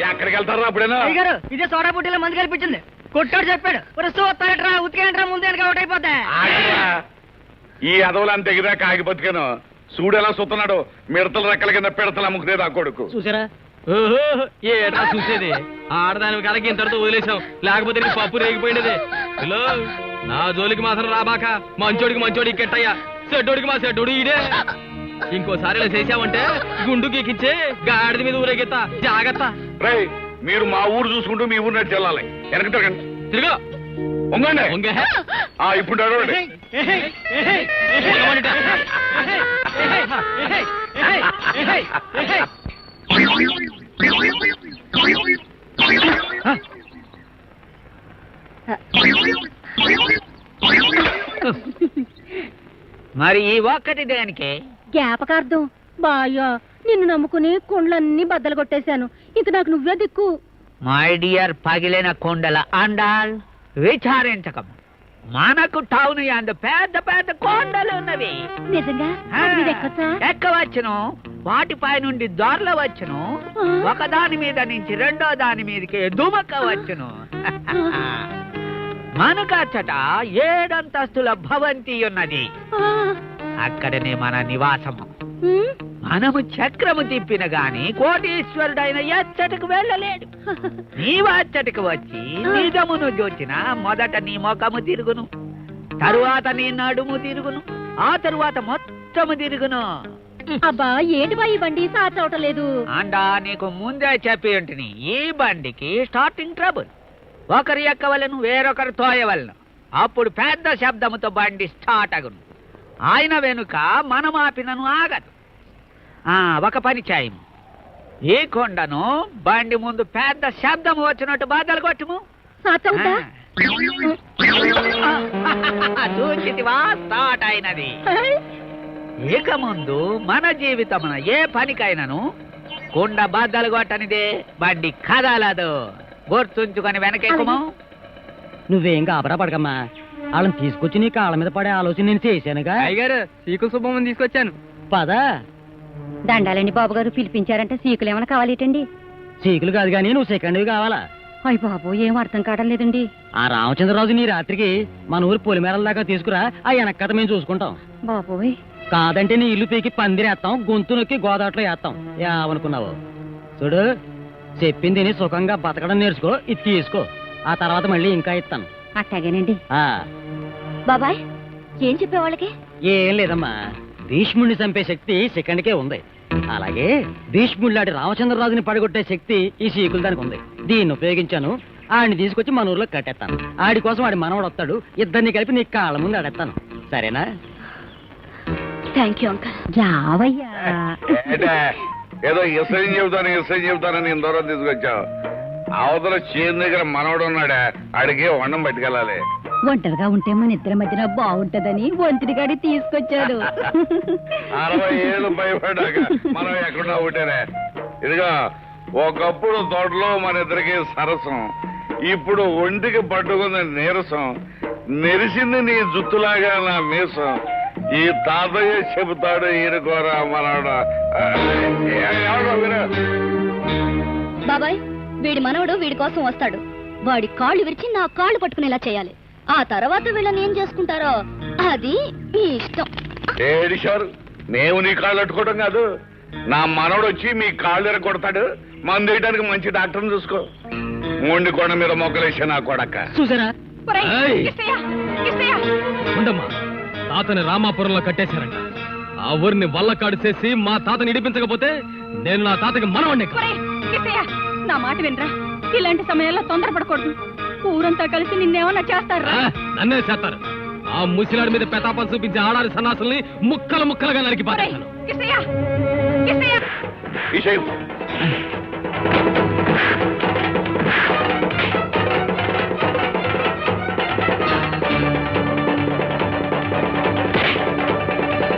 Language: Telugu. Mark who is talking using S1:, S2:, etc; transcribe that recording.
S1: ఎక్కడికి వెళ్తారా అప్పుడేనా
S2: గారు ఇదే సోడా బుడ్డిలో మందు కల్పించింది కొట్టాడు చెప్పాడు వస్తాడట్రా ఉతికేంట్రా ముందే అవుట్ అయిపోతా
S1: ఈ అదవులు తెగిదా కాగి బతికాను చూడు ఎలా సుతున్నాడు మిడతల రెక్కల కింద పిడతలు అమ్ముకునేది ఆ కొడుకు
S2: చూసారా
S3: ఏటా చూసేది ఆడదాని కలకి ఇంతటితో వదిలేసాం లేకపోతే నీకు పప్పు రేగిపోయినది హలో నా జోలికి మాత్రం రాబాక మంచోడికి మంచోడికి కెట్టయ్యా చెడ్డోడికి మా చెడ్డోడు ఈడే ఇంకోసారి ఇలా చేసావంటే గుండు గీకిచ్చే గాడిద మీద ఊరేగెత్తా జాగ్రత్త
S1: రై మీరు మా ఊరు చూసుకుంటూ మీ ఊరు నడిచి వెళ్ళాలి వెనక తిరగండి
S3: తిరుగు
S1: ఉంగండి
S3: ఉంగే
S1: ఇప్పుడు అడవండి
S2: మరి ఈ ఒక్కటి దేనికి
S4: జ్ఞాపకార్థం బాయ్యా నిన్ను నమ్ముకుని కొండలన్నీ బద్దలు కొట్టేశాను ఇంక నాకు నువ్వే దిక్కు
S2: మై డియర్ పగిలిన కొండల అండాల్ విచారించకం మనకు టౌన్ అందు పెద్ద పెద్ద కొండలు ఉన్నవి
S4: నిజంగా
S2: ఎక్కవచ్చును వాటిపై నుండి దొరల వచ్చును ఒకదాని మీద నుంచి రెండో దాని మీదకి దుమక్కవచ్చును మనకచ్చట 7 అంతస్తుల భవంతి ఉన్నది అక్కడనే మన నివాసము మనము చక్రము తిప్పిన గాని కోటీశ్వరుడైన ఎచ్చటకు వెళ్ళలేడు నీవచ్చటకు వచ్చి నిజమును జోచిన మొదట నీ ముఖము తిరుగును తరువాత నీ నడుము తిరుగును ఆ తరువాత మొత్తము తిరుగును
S4: అబ్బా ఏంటి బా ఈ బండి సాచవటం లేదు
S2: అండా నీకు ముందే చెప్పి ఉంటుని ఈ బండికి స్టార్టింగ్ ట్రబుల్ ఒకరు ఎక్కవలను వేరొకరు తోయవలను అప్పుడు పెద్ద శబ్దముతో బండి స్టార్ట్ అగును ఆయన వెనుక మనం ఆపినను ఆగదు ఒక పని చేయము ఈ కొండను బండి ముందు పెద్ద శబ్దము వచ్చినట్టు బాధలు కొట్టుము చూచితివా స్టార్ట్ అయినది ఇక ముందు మన జీవితమున ఏ పనికైనాను కొండ బాధలు కొట్టనిదే బండి కదలదు గుర్తుంచుకొని వెనకెక్కుము
S5: నువ్వేం కాబరా పడకమ్మా వాళ్ళని తీసుకొచ్చి నీ కాళ్ళ మీద పడే ఆలోచన నేను చేశానుగా
S3: అయ్యగారు సీకుల శుభమని తీసుకొచ్చాను
S5: పదా
S4: దండాలండి బాబు గారు పిలిపించారంటే సీకులు ఏమైనా కావాలేటండి
S5: సీకులు కాదు కానీ నువ్వు సెకండ్వి కావాలా
S4: అయ్య బాబు ఏం అర్థం కావడం లేదండి
S5: ఆ రామచంద్రరాజు నీ రాత్రికి మన ఊరు పొలిమేరల దాకా తీసుకురా ఆ వెనక్కత మేము చూసుకుంటాం
S4: బాబోయ్
S5: కాదంటే నీ ఇల్లు పీకి పందిరేస్తాం గొంతు నొక్కి గోదాట్లో వేస్తాం ఏమనుకున్నావు చూడు చెప్పింది నీ సుఖంగా బతకడం నేర్చుకో ఇది తీసుకో ఆ తర్వాత మళ్ళీ ఇంకా ఇస్తాను
S4: అట్టాగేనండి బాబాయ్ ఏం చెప్పే వాళ్ళకి
S5: ఏం లేదమ్మా భీష్ముడిని చంపే శక్తి సెకండ్కే ఉంది అలాగే భీష్ముడిలాంటి రామచంద్రరాజుని పడగొట్టే శక్తి ఈ సీకుల దానికి ఉంది దీన్ని ఉపయోగించాను ఆడిని తీసుకొచ్చి మన ఊర్లో కట్టేస్తాను ఆడి కోసం ఆడి మనవడు వస్తాడు ఇద్దరిని కలిపి నీ కాళ్ళ ముందు ఆడేస్తాను సరేనా
S4: థ్యాంక్ యూ అంకల్ జావయ్యా
S1: ఏదో ఇసయం చెబుతానని ఇంత దూరం తీసుకొచ్చావు అవతల చేను దగ్గర మనవడు ఉన్నాడా ఆడికి వండం పట్టుకెళ్ళాలి
S4: ఒంటరిగా ఉంటే మన ఇద్దరి మధ్యన బాగుంటదని ఒంటిని గాడి తీసుకొచ్చాడు
S1: 60 ఏళ్ళు భయపడ్డాక మనం ఎక్కడా ఉంటేనే ఇదిగా ఒకప్పుడు తోటలో మన ఇద్దరికి సరసం ఇప్పుడు ఒంటికి పట్టుకుంది నీరసం నెరిసింది నీ జుత్తులాగా నా మీసం ఈ తాతయ్య చెబుతాడు ఈయనకోరా మనవడు
S4: బాబాయ్ వీడి మనవడు వీడి కోసం వస్తాడు వాడి కాళ్ళు విరిచి నా కాళ్ళు పట్టుకునేలా చేయాలి ఆ తర్వాత వీళ్ళని ఏం చేసుకుంటారో అది మీ ఇష్టం
S1: ఏడిశారు మేము నీ కాళ్ళు అట్టుకోవడం కాదు నా మనవడు వచ్చి మీ కాళ్ళు ఎరగొడతాడు మందు వేయడానికి మంచి డాక్టర్ని చూసుకో మొండి కొండ మీద మొక్కలేసా నా కొడక
S5: చూసారా
S3: ఉండమ్మా తాతని రామాపురంలో కట్టేశారంట ఆ ఊరిని వల్లకాడు చేసి మా తాతని ఇడిపించకపోతే నేను నా తాతకి మనవణ్ణి
S4: నా మాట వినరా ఇలాంటి సమయంలో తొందరపడకూడదు ఊరంతా కలిసి నిన్నేమన్నా చేస్తారా
S3: నన్నే చేస్తారు ఆ ముసిలాడి మీద పెతాపం చూపించి ఆడారి సన్నాసుల్ని ముక్కలు ముక్కలుగా నరికి పారేస్తాను